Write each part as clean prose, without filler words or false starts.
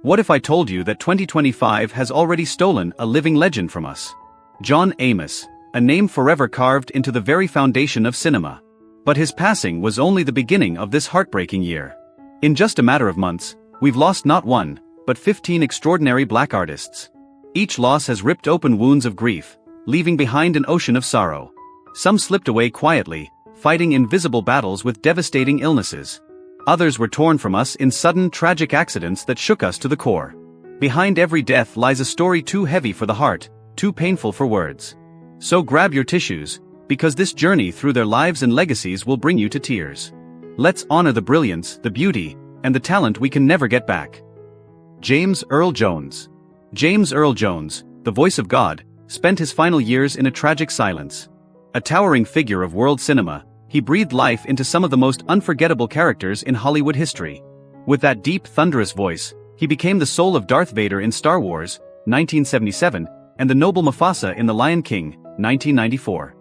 What if I told you that 2025 has already stolen a living legend from us? John Amos, a name forever carved into the very foundation of cinema. But his passing was only the beginning of this heartbreaking year. In just a matter of months, we've lost not one, but 15 extraordinary black artists. Each loss has ripped open wounds of grief, leaving behind an ocean of sorrow. Some slipped away quietly, fighting invisible battles with devastating illnesses. Others were torn from us in sudden, tragic accidents that shook us to the core. Behind every death lies a story too heavy for the heart, too painful for words. So grab your tissues, because this journey through their lives and legacies will bring you to tears. Let's honor the brilliance, the beauty, and the talent we can never get back. James Earl Jones. James Earl Jones, the voice of God, spent his final years in a tragic silence. A towering figure of world cinema, he breathed life into some of the most unforgettable characters in Hollywood history. With that deep, thunderous voice, he became the soul of Darth Vader in Star Wars, 1977, and the noble Mufasa in The Lion King, 1994.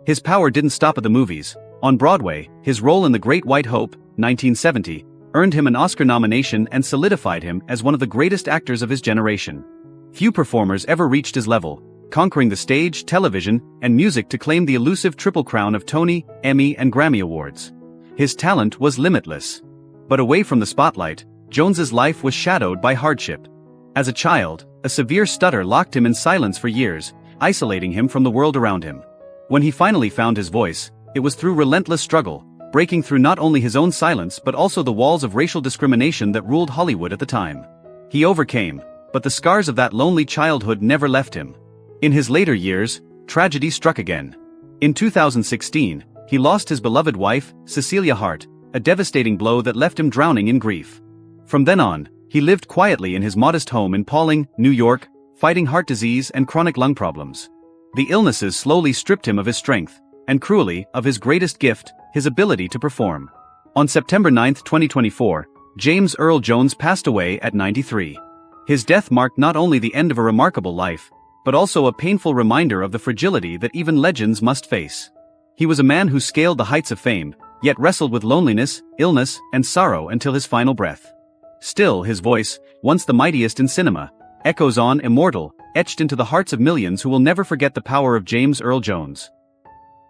His power didn't stop at the movies. On Broadway, his role in The Great White Hope, 1970, earned him an Oscar nomination and solidified him as one of the greatest actors of his generation. Few performers ever reached his level, conquering the stage, television, and music to claim the elusive triple crown of Tony, Emmy, and Grammy Awards. His talent was limitless. But away from the spotlight, Jones's life was shadowed by hardship. As a child, a severe stutter locked him in silence for years, isolating him from the world around him. When he finally found his voice, it was through relentless struggle, breaking through not only his own silence but also the walls of racial discrimination that ruled Hollywood at the time. He overcame, but the scars of that lonely childhood never left him. In his later years, tragedy struck again. In 2016, he lost his beloved wife, Cecilia Hart, a devastating blow that left him drowning in grief. From then on, he lived quietly in his modest home in Pawling, New York, fighting heart disease and chronic lung problems. The illnesses slowly stripped him of his strength, and cruelly, of his greatest gift, his ability to perform. On September 9, 2024, James Earl Jones passed away at 93. His death marked not only the end of a remarkable life, but also a painful reminder of the fragility that even legends must face. He was a man who scaled the heights of fame, yet wrestled with loneliness, illness, and sorrow until his final breath. Still, his voice, once the mightiest in cinema, echoes on immortal, etched into the hearts of millions who will never forget the power of James Earl Jones.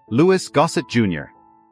Louis Gossett Jr.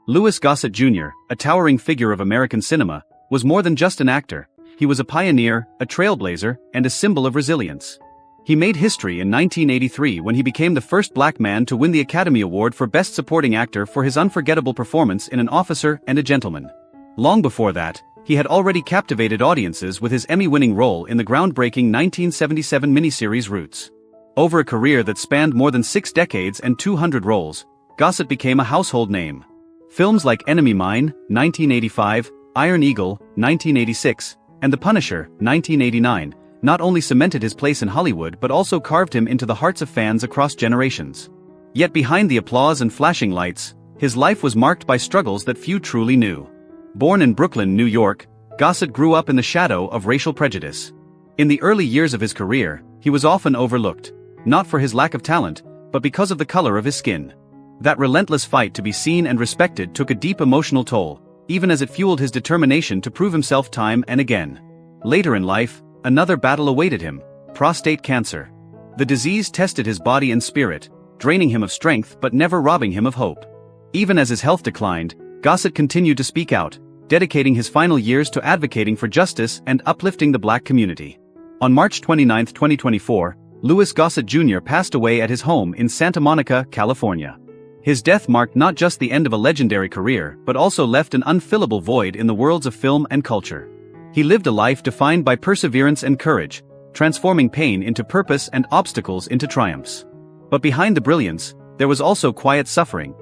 Louis Gossett Jr., a towering figure of American cinema, was more than just an actor. He was a pioneer, a trailblazer, and a symbol of resilience. He made history in 1983 when he became the first black man to win the Academy Award for Best Supporting Actor for his unforgettable performance in An Officer and a Gentleman. Long before that, he had already captivated audiences with his Emmy-winning role in the groundbreaking 1977 miniseries Roots. Over a career that spanned more than 6 decades and 200 roles, Gossett became a household name. Films like Enemy Mine, 1985, Iron Eagle, 1986, and The Punisher, 1989, not only cemented his place in Hollywood but also carved him into the hearts of fans across generations. Yet behind the applause and flashing lights, his life was marked by struggles that few truly knew. Born in Brooklyn, New York, Gossett grew up in the shadow of racial prejudice. In the early years of his career, he was often overlooked, not for his lack of talent, but because of the color of his skin. That relentless fight to be seen and respected took a deep emotional toll, even as it fueled his determination to prove himself time and again. Later in life, another battle awaited him: prostate cancer. The disease tested his body and spirit, draining him of strength but never robbing him of hope. Even as his health declined, Gossett continued to speak out, dedicating his final years to advocating for justice and uplifting the black community. On March 29, 2024, Louis Gossett Jr. passed away at his home in Santa Monica, California. His death marked not just the end of a legendary career but also left an unfillable void in the worlds of film and culture. He lived a life defined by perseverance and courage, transforming pain into purpose and obstacles into triumphs. But behind the brilliance, there was also quiet suffering.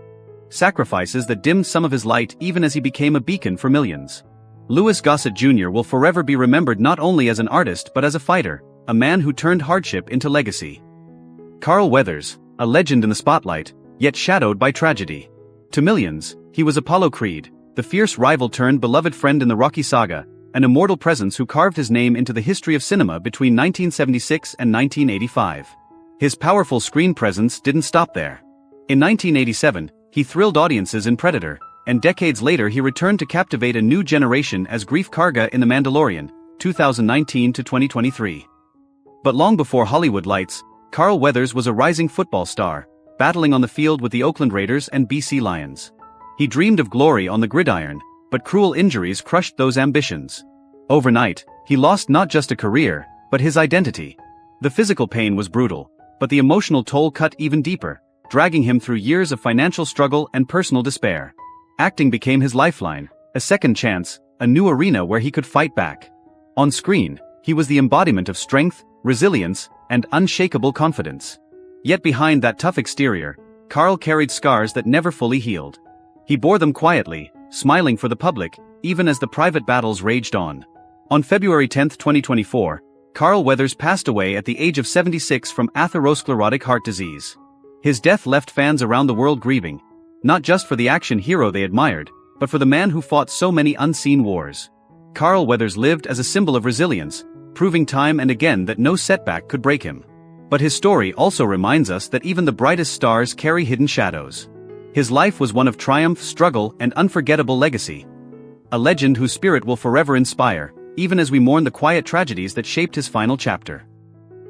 Sacrifices that dimmed some of his light even as he became a beacon for millions. Louis Gossett Jr. will forever be remembered not only as an artist but as a fighter, a man who turned hardship into legacy. Carl Weathers, a legend in the spotlight, yet shadowed by tragedy. To millions, he was Apollo Creed, the fierce rival turned beloved friend in the Rocky saga, an immortal presence who carved his name into the history of cinema between 1976 and 1985. His powerful screen presence didn't stop there. In 1987, he thrilled audiences in Predator, and decades later he returned to captivate a new generation as Greef Karga in The Mandalorian, 2019 to 2023. But long before Hollywood lights, Carl Weathers was a rising football star, battling on the field with the Oakland Raiders and BC Lions. He dreamed of glory on the gridiron, but cruel injuries crushed those ambitions. Overnight, he lost not just a career, but his identity. The physical pain was brutal, but the emotional toll cut even deeper, dragging him through years of financial struggle and personal despair. Acting became his lifeline, a second chance, a new arena where he could fight back. On screen, he was the embodiment of strength, resilience, and unshakable confidence. Yet behind that tough exterior, Carl carried scars that never fully healed. He bore them quietly, smiling for the public, even as the private battles raged on. On February 10, 2024, Carl Weathers passed away at the age of 76 from atherosclerotic heart disease. His death left fans around the world grieving, not just for the action hero they admired, but for the man who fought so many unseen wars. Carl Weathers lived as a symbol of resilience, proving time and again that no setback could break him. But his story also reminds us that even the brightest stars carry hidden shadows. His life was one of triumph, struggle, and unforgettable legacy. A legend whose spirit will forever inspire, even as we mourn the quiet tragedies that shaped his final chapter.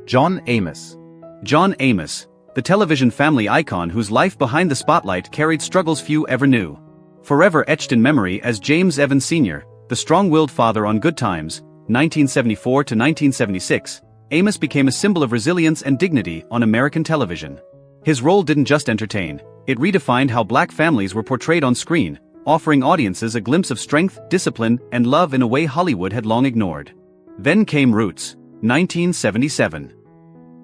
John Amos. John Amos, the television family icon whose life behind the spotlight carried struggles few ever knew. Forever etched in memory as James Evans Sr., the strong-willed father on Good Times, 1974 to 1976, Amos became a symbol of resilience and dignity on American television. His role didn't just entertain, it redefined how black families were portrayed on screen, offering audiences a glimpse of strength, discipline, and love in a way Hollywood had long ignored. Then came Roots, 1977.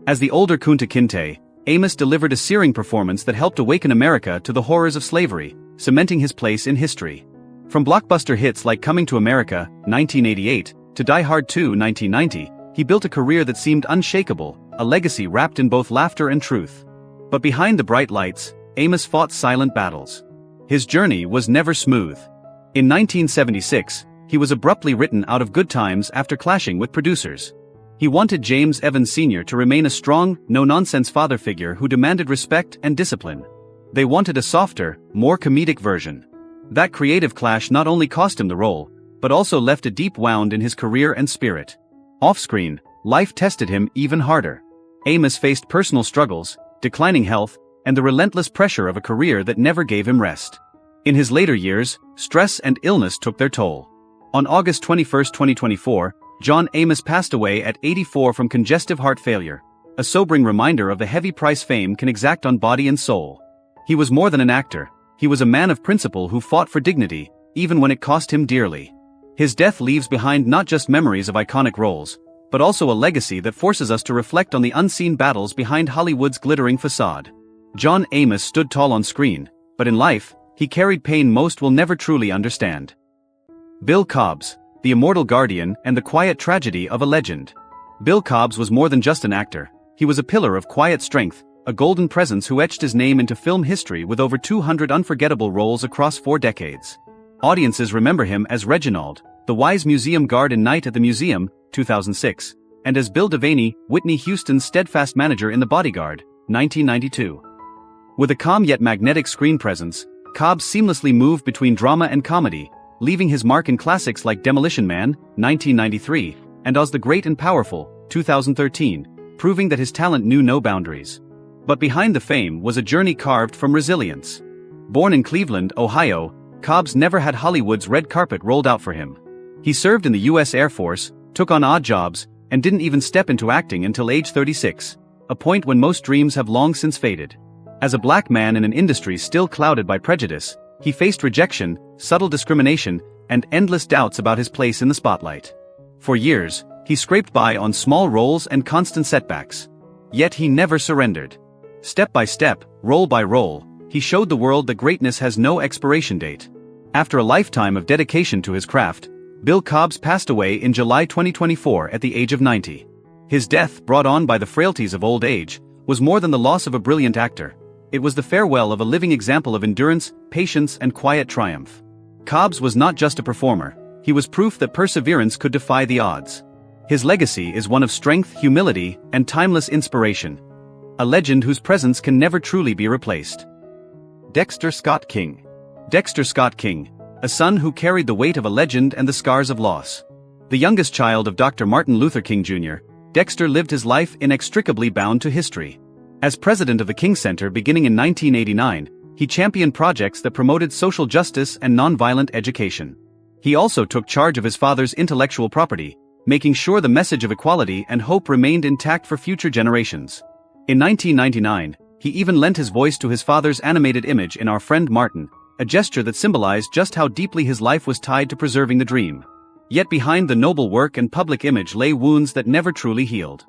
As the older Kunta Kinte, Amos delivered a searing performance that helped awaken America to the horrors of slavery, cementing his place in history. From blockbuster hits like Coming to America, 1988, to Die Hard 2, 1990, he built a career that seemed unshakable, a legacy wrapped in both laughter and truth. But behind the bright lights, Amos fought silent battles. His journey was never smooth. In 1976, he was abruptly written out of Good Times after clashing with producers. He wanted James Evans Sr. to remain a strong, no-nonsense father figure who demanded respect and discipline. They wanted a softer, more comedic version. That creative clash not only cost him the role, but also left a deep wound in his career and spirit. Off-screen, life tested him even harder. Amos faced personal struggles, declining health, and the relentless pressure of a career that never gave him rest. In his later years, stress and illness took their toll. On August 21, 2024, John Amos passed away at 84 from congestive heart failure, a sobering reminder of the heavy price fame can exact on body and soul. He was more than an actor, he was a man of principle who fought for dignity, even when it cost him dearly. His death leaves behind not just memories of iconic roles, but also a legacy that forces us to reflect on the unseen battles behind Hollywood's glittering facade. John Amos stood tall on screen, but in life, he carried pain most will never truly understand. Bill Cobbs, the immortal guardian and the quiet tragedy of a legend. Bill Cobbs was more than just an actor, he was a pillar of quiet strength, a golden presence who etched his name into film history with over 200 unforgettable roles across 4 decades. Audiences remember him as Reginald, the wise museum guard in Night at the Museum, 2006, and as Bill Devaney, Whitney Houston's steadfast manager in The Bodyguard, 1992. With a calm yet magnetic screen presence, Cobbs seamlessly moved between drama and comedy, leaving his mark in classics like Demolition Man, 1993, and Oz the Great and Powerful, 2013, proving that his talent knew no boundaries. But behind the fame was a journey carved from resilience. Born in Cleveland, Ohio, Cobbs never had Hollywood's red carpet rolled out for him. He served in the U.S. Air Force, took on odd jobs, and didn't even step into acting until age 36, a point when most dreams have long since faded. As a black man in an industry still clouded by prejudice, he faced rejection, subtle discrimination, and endless doubts about his place in the spotlight. For years, he scraped by on small roles and constant setbacks. Yet he never surrendered. Step by step, role by role, he showed the world that greatness has no expiration date. After a lifetime of dedication to his craft, Bill Cobbs passed away in July 2024 at the age of 90. His death, brought on by the frailties of old age, was more than the loss of a brilliant actor. It was the farewell of a living example of endurance, patience, and quiet triumph. Cobbs was not just a performer, he was proof that perseverance could defy the odds. His legacy is one of strength, humility, and timeless inspiration. A legend whose presence can never truly be replaced. Dexter Scott King. Dexter Scott King, a son who carried the weight of a legend and the scars of loss. The youngest child of Dr. Martin Luther King Jr., Dexter lived his life inextricably bound to history. As president of the King Center beginning in 1989, he championed projects that promoted social justice and nonviolent education. He also took charge of his father's intellectual property, making sure the message of equality and hope remained intact for future generations. In 1999, he even lent his voice to his father's animated image in Our Friend Martin, a gesture that symbolized just how deeply his life was tied to preserving the dream. Yet behind the noble work and public image lay wounds that never truly healed.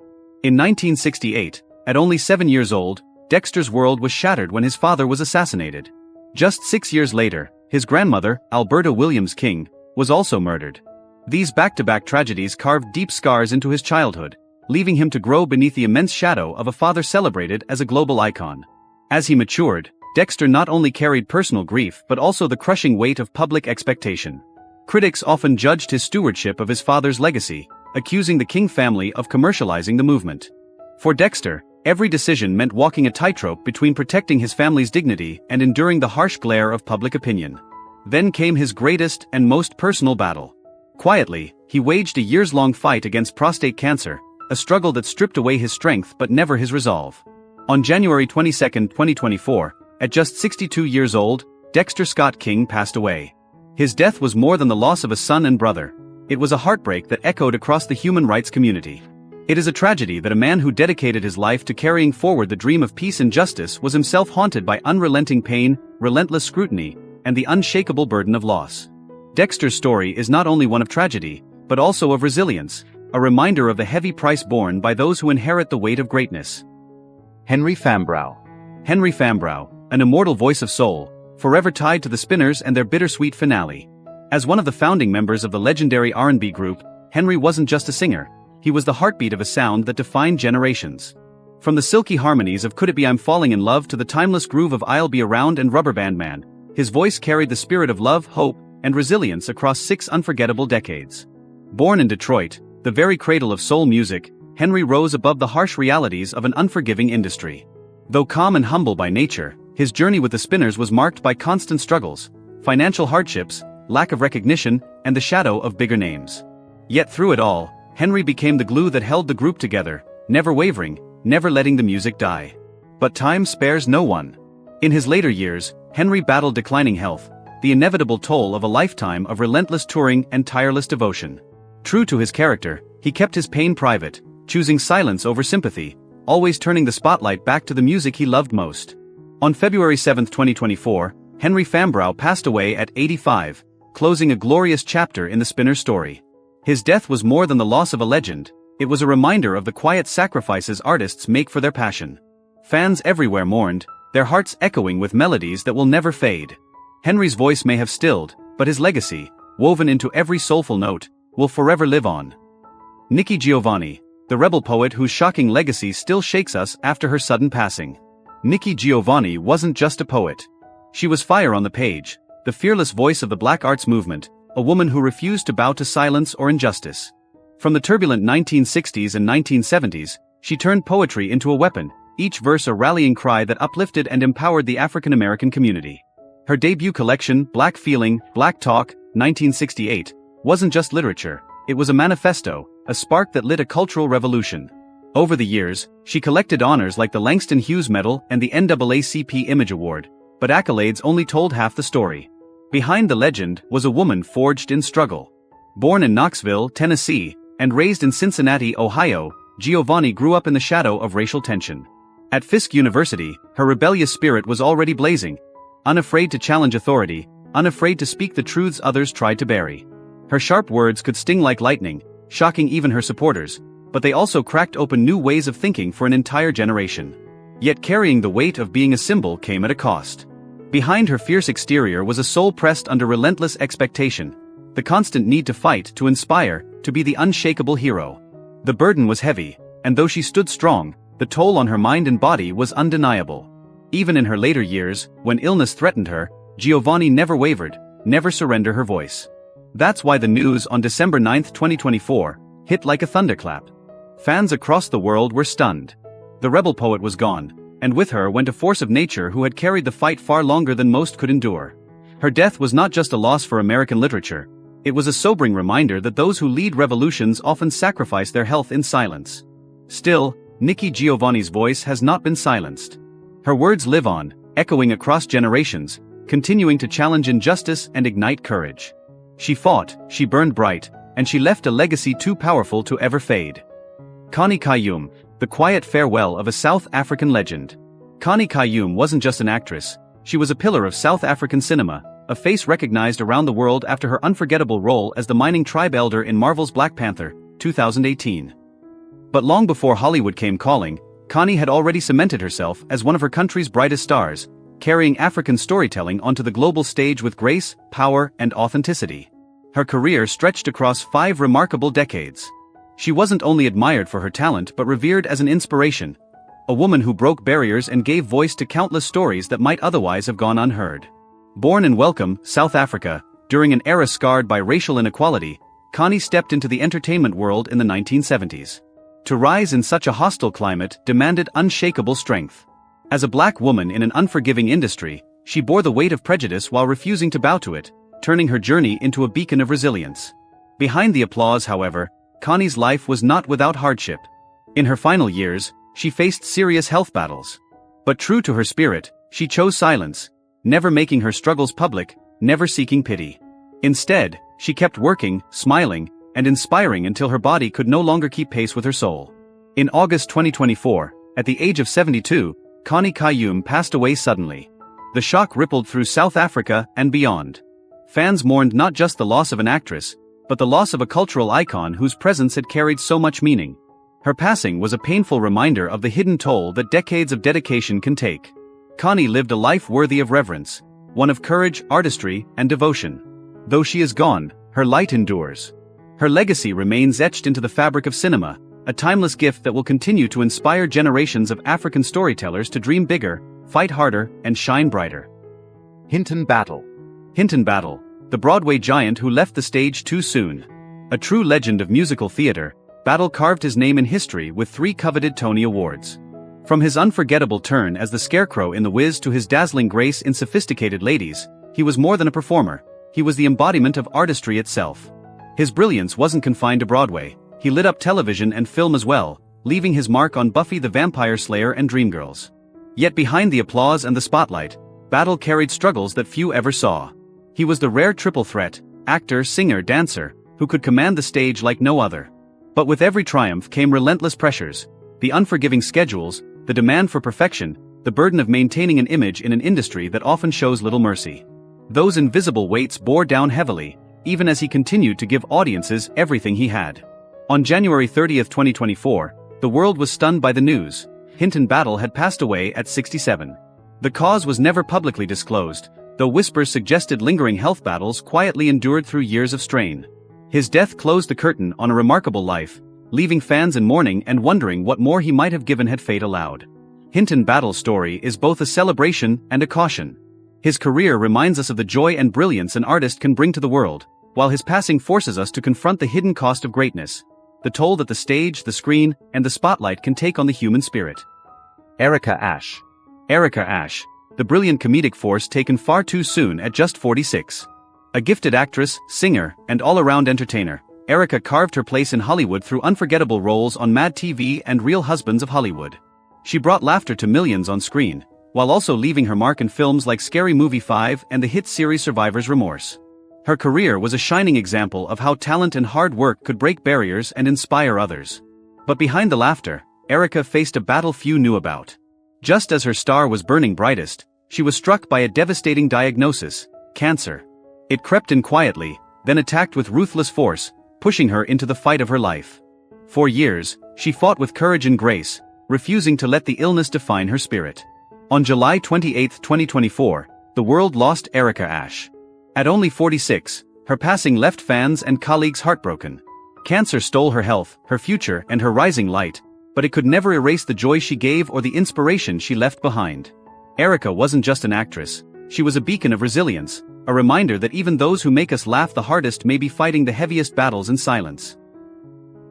In 1968, at only 7 years old, Dexter's world was shattered when his father was assassinated. Just 6 years later, his grandmother, Alberta Williams King, was also murdered. These back-to-back tragedies carved deep scars into his childhood, leaving him to grow beneath the immense shadow of a father celebrated as a global icon. As he matured, Dexter not only carried personal grief but also the crushing weight of public expectation. Critics often judged his stewardship of his father's legacy, accusing the King family of commercializing the movement. For Dexter, every decision meant walking a tightrope between protecting his family's dignity and enduring the harsh glare of public opinion. Then came his greatest and most personal battle. Quietly, he waged a years-long fight against prostate cancer, a struggle that stripped away his strength but never his resolve. On January 22, 2024, at just 62 years old, Dexter Scott King passed away. His death was more than the loss of a son and brother. It was a heartbreak that echoed across the human rights community. It is a tragedy that a man who dedicated his life to carrying forward the dream of peace and justice was himself haunted by unrelenting pain, relentless scrutiny, and the unshakable burden of loss. Dexter's story is not only one of tragedy, but also of resilience, a reminder of the heavy price borne by those who inherit the weight of greatness. Henry Fambrough. Henry Fambrough, an immortal voice of soul, forever tied to the Spinners and their bittersweet finale. As one of the founding members of the legendary R&B group, Henry wasn't just a singer, he was the heartbeat of a sound that defined generations. From the silky harmonies of Could It Be I'm Falling in Love to the timeless groove of I'll Be Around and Rubber Band Man, his voice carried the spirit of love, hope, and resilience across 6 unforgettable decades. Born in Detroit, the very cradle of soul music, Henry rose above the harsh realities of an unforgiving industry. Though calm and humble by nature, his journey with the Spinners was marked by constant struggles, financial hardships, lack of recognition, and the shadow of bigger names. Yet through it all, Henry became the glue that held the group together, never wavering, never letting the music die. But time spares no one. In his later years, Henry battled declining health, the inevitable toll of a lifetime of relentless touring and tireless devotion. True to his character, he kept his pain private, choosing silence over sympathy, always turning the spotlight back to the music he loved most. On February 7, 2024, Henry Fambrough passed away at 85, closing a glorious chapter in the Spinners' story. His death was more than the loss of a legend, it was a reminder of the quiet sacrifices artists make for their passion. Fans everywhere mourned, their hearts echoing with melodies that will never fade. Henry's voice may have stilled, but his legacy, woven into every soulful note, will forever live on. Nikki Giovanni, the rebel poet whose shocking legacy still shakes us after her sudden passing. Nikki Giovanni wasn't just a poet. She was fire on the page, the fearless voice of the Black arts movement, a woman who refused to bow to silence or injustice. From the turbulent 1960s and 1970s, she turned poetry into a weapon, each verse a rallying cry that uplifted and empowered the African American community. Her debut collection, Black Feeling, Black Talk, 1968, wasn't just literature, it was a manifesto, a spark that lit a cultural revolution. Over the years, she collected honors like the Langston Hughes Medal and the NAACP Image Award, but accolades only told half the story. Behind the legend was a woman forged in struggle. Born in Knoxville, Tennessee, and raised in Cincinnati, Ohio, Giovanni grew up in the shadow of racial tension. At Fisk University, her rebellious spirit was already blazing, unafraid to challenge authority, unafraid to speak the truths others tried to bury. Her sharp words could sting like lightning, shocking even her supporters, but they also cracked open new ways of thinking for an entire generation. Yet carrying the weight of being a symbol came at a cost. Behind her fierce exterior was a soul pressed under relentless expectation, the constant need to fight, to inspire, to be the unshakable hero. The burden was heavy, and though she stood strong, the toll on her mind and body was undeniable. Even in her later years, when illness threatened her, Giovanni never wavered, never surrendered her voice. That's why the news on December 9, 2024, hit like a thunderclap. Fans across the world were stunned. The rebel poet was gone, and with her went a force of nature who had carried the fight far longer than most could endure. Her death was not just a loss for American literature, It was a sobering reminder that those who lead revolutions often sacrifice their health in silence. Still, Nikki Giovanni's voice has not been silenced. Her words live on, echoing across generations, continuing to challenge injustice and ignite courage. She fought, she burned bright, and she left a legacy too powerful to ever fade. Connie Kayum, the quiet farewell of a South African legend. Connie Kayum wasn't just an actress, she was a pillar of South African cinema, a face recognized around the world after her unforgettable role as the mining tribe elder in Marvel's Black Panther, 2018. But long before Hollywood came calling, Connie had already cemented herself as one of her country's brightest stars, carrying African storytelling onto the global stage with grace, power, and authenticity. Her career stretched across 5 remarkable decades. She wasn't only admired for her talent but revered as an inspiration, a woman who broke barriers and gave voice to countless stories that might otherwise have gone unheard. Born in Welcome, South Africa, during an era scarred by racial inequality, Connie stepped into the entertainment world in the 1970s. To rise in such a hostile climate demanded unshakable strength. As a black woman in an unforgiving industry, she bore the weight of prejudice while refusing to bow to it, turning her journey into a beacon of resilience. Behind the applause, however, Connie's life was not without hardship. In her final years, she faced serious health battles. But true to her spirit, she chose silence, never making her struggles public, never seeking pity. Instead, she kept working, smiling, and inspiring until her body could no longer keep pace with her soul. In August 2024, at the age of 72, Connie Kayum passed away suddenly. The shock rippled through South Africa and beyond. Fans mourned not just the loss of an actress, but the loss of a cultural icon whose presence had carried so much meaning. Her passing was a painful reminder of the hidden toll that decades of dedication can take. Connie lived a life worthy of reverence, one of courage, artistry, and devotion. Though she is gone, her light endures. Her legacy remains etched into the fabric of cinema, a timeless gift that will continue to inspire generations of African storytellers to dream bigger, fight harder, and shine brighter. Hinton Battle. Hinton Battle, the Broadway giant who left the stage too soon. A true legend of musical theater, Battle carved his name in history with 3 coveted Tony Awards. From his unforgettable turn as the Scarecrow in The Wiz to his dazzling grace in Sophisticated Ladies, he was more than a performer, he was the embodiment of artistry itself. His brilliance wasn't confined to Broadway, he lit up television and film as well, leaving his mark on Buffy the Vampire Slayer and Dreamgirls. Yet behind the applause and the spotlight, Battle carried struggles that few ever saw. He was the rare triple threat, actor, singer, dancer, who could command the stage like no other. But with every triumph came relentless pressures, the unforgiving schedules, the demand for perfection, the burden of maintaining an image in an industry that often shows little mercy. Those invisible weights bore down heavily, even as he continued to give audiences everything he had. On January 30, 2024, the world was stunned by the news. Hinton Battle had passed away at 67. The cause was never publicly disclosed, though whispers suggested lingering health battles quietly endured through years of strain. His death closed the curtain on a remarkable life, leaving fans in mourning and wondering what more he might have given had fate allowed. Hinton Battle's story is both a celebration and a caution. His career reminds us of the joy and brilliance an artist can bring to the world, while his passing forces us to confront the hidden cost of greatness, the toll that the stage, the screen, and the spotlight can take on the human spirit. Erica Ashe. Erica Ashe, the brilliant comedic force taken far too soon at just 46. A gifted actress, singer, and all-around entertainer, Erica carved her place in Hollywood through unforgettable roles on Mad TV and Real Husbands of Hollywood. She brought laughter to millions on screen, while also leaving her mark in films like Scary Movie 5 and the hit series Survivor's Remorse. Her career was a shining example of how talent and hard work could break barriers and inspire others. But behind the laughter, Erica faced a battle few knew about. Just as her star was burning brightest, she was struck by a devastating diagnosis: cancer. It crept in quietly, then attacked with ruthless force, pushing her into the fight of her life. For years, she fought with courage and grace, refusing to let the illness define her spirit. On July 28, 2024, the world lost Erica Ashe. At only 46, her passing left fans and colleagues heartbroken. Cancer stole her health, her future, and her rising light, but it could never erase the joy she gave or the inspiration she left behind. Erica wasn't just an actress, she was a beacon of resilience, a reminder that even those who make us laugh the hardest may be fighting the heaviest battles in silence.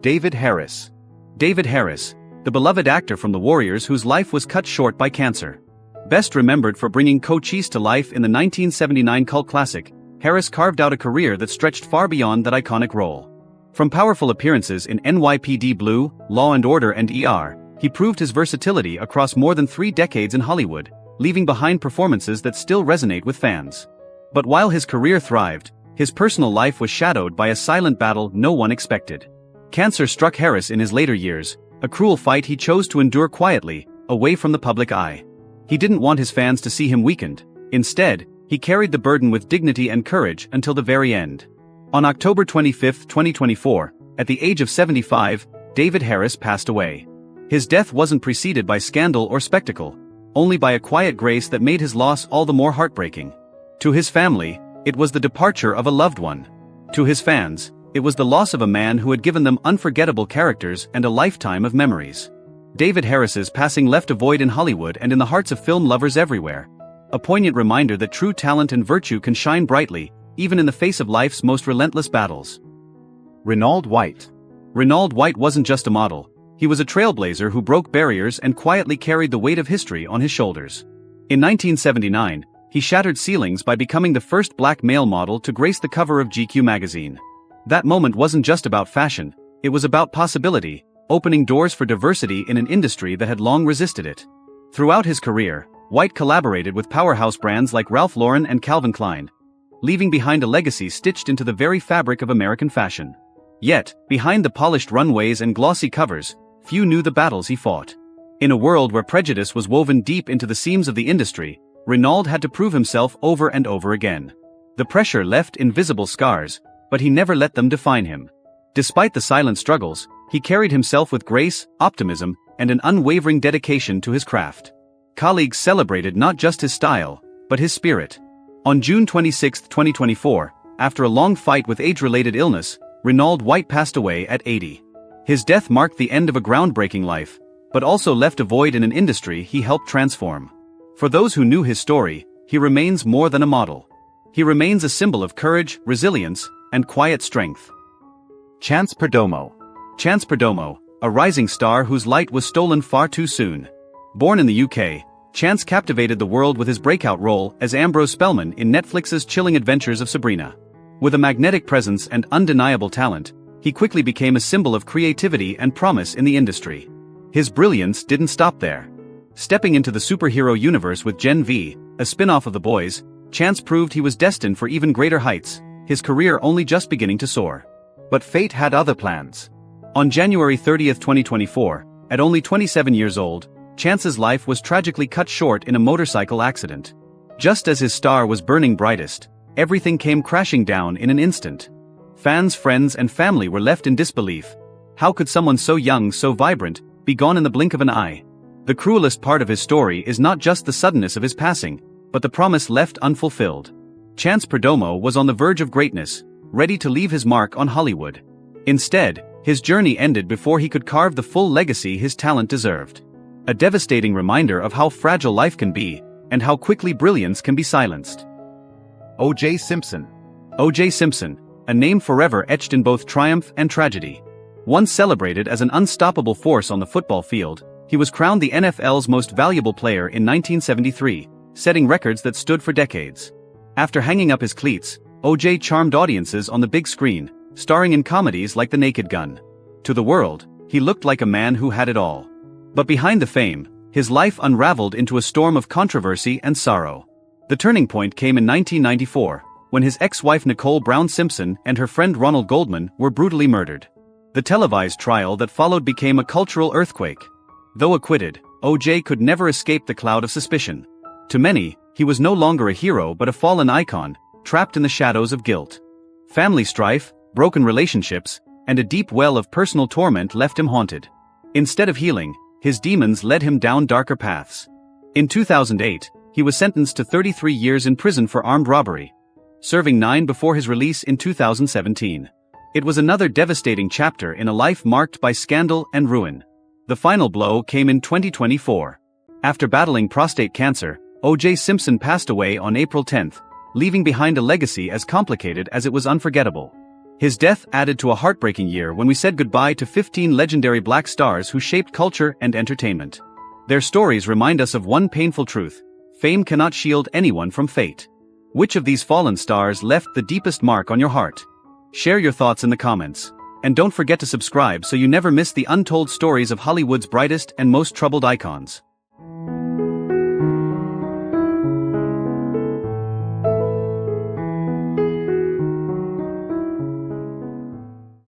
David Harris. David Harris, the beloved actor from The Warriors whose life was cut short by cancer. Best remembered for bringing Cochise to life in the 1979 cult classic, Harris carved out a career that stretched far beyond that iconic role. From powerful appearances in NYPD Blue, Law and Order and ER, he proved his versatility across more than 3 decades in Hollywood, leaving behind performances that still resonate with fans. But while his career thrived, his personal life was shadowed by a silent battle no one expected. Cancer struck Harris in his later years, a cruel fight he chose to endure quietly, away from the public eye. He didn't want his fans to see him weakened. Instead, he carried the burden with dignity and courage until the very end. On October 25, 2024, at the age of 75, David Harris passed away. His death wasn't preceded by scandal or spectacle, only by a quiet grace that made his loss all the more heartbreaking. To his family, it was the departure of a loved one. To his fans, it was the loss of a man who had given them unforgettable characters and a lifetime of memories. David Harris's passing left a void in Hollywood and in the hearts of film lovers everywhere. A poignant reminder that true talent and virtue can shine brightly, even in the face of life's most relentless battles. Reynold White. Reynold White wasn't just a model. He was a trailblazer who broke barriers and quietly carried the weight of history on his shoulders. In 1979, he shattered ceilings by becoming the first black male model to grace the cover of GQ magazine. That moment wasn't just about fashion, it was about possibility, opening doors for diversity in an industry that had long resisted it. Throughout his career, White collaborated with powerhouse brands like Ralph Lauren and Calvin Klein, leaving behind a legacy stitched into the very fabric of American fashion. Yet, behind the polished runways and glossy covers, few knew the battles he fought. In a world where prejudice was woven deep into the seams of the industry, Reynold had to prove himself over and over again. The pressure left invisible scars, but he never let them define him. Despite the silent struggles, he carried himself with grace, optimism, and an unwavering dedication to his craft. Colleagues celebrated not just his style, but his spirit. On June 26, 2024, after a long fight with age-related illness, Reynold White passed away at 80. His death marked the end of a groundbreaking life, but also left a void in an industry he helped transform. For those who knew his story, he remains more than a model. He remains a symbol of courage, resilience, and quiet strength. Chance Perdomo. Chance Perdomo, a rising star whose light was stolen far too soon. Born in the UK, Chance captivated the world with his breakout role as Ambrose Spellman in Netflix's chilling adventures of Sabrina. With a magnetic presence and undeniable talent, he quickly became a symbol of creativity and promise in the industry. His brilliance didn't stop there. Stepping into the superhero universe with Gen V, a spin-off of The Boys, Chance proved he was destined for even greater heights, his career only just beginning to soar. But fate had other plans. On January 30, 2024, at only 27 years old, Chance's life was tragically cut short in a motorcycle accident. Just as his star was burning brightest, everything came crashing down in an instant. Fans, friends, and family were left in disbelief. How could someone so young, so vibrant, be gone in the blink of an eye? The cruelest part of his story is not just the suddenness of his passing, but the promise left unfulfilled. Chance Perdomo was on the verge of greatness, ready to leave his mark on Hollywood. Instead, his journey ended before he could carve the full legacy his talent deserved. A devastating reminder of how fragile life can be, and how quickly brilliance can be silenced. O.J. Simpson. O.J. Simpson, a name forever etched in both triumph and tragedy. Once celebrated as an unstoppable force on the football field, he was crowned the NFL's most valuable player in 1973, setting records that stood for decades. After hanging up his cleats, O.J. charmed audiences on the big screen, starring in comedies like The Naked Gun. To the world, he looked like a man who had it all. But behind the fame, his life unraveled into a storm of controversy and sorrow. The turning point came in 1994, when his ex-wife Nicole Brown Simpson and her friend Ronald Goldman were brutally murdered. The televised trial that followed became a cultural earthquake. Though acquitted, O.J. could never escape the cloud of suspicion. To many, he was no longer a hero but a fallen icon, trapped in the shadows of guilt. Family strife, broken relationships, and a deep well of personal torment left him haunted. Instead of healing, his demons led him down darker paths. In 2008, he was sentenced to 33 years in prison for armed robbery, serving 9 before his release in 2017. It was another devastating chapter in a life marked by scandal and ruin. The final blow came in 2024. After battling prostate cancer, O.J. Simpson passed away on April 10, leaving behind a legacy as complicated as it was unforgettable. His death added to a heartbreaking year when we said goodbye to 15 legendary black stars who shaped culture and entertainment. Their stories remind us of one painful truth: fame cannot shield anyone from fate. Which of these fallen stars left the deepest mark on your heart? Share your thoughts in the comments. And don't forget to subscribe so you never miss the untold stories of Hollywood's brightest and most troubled icons.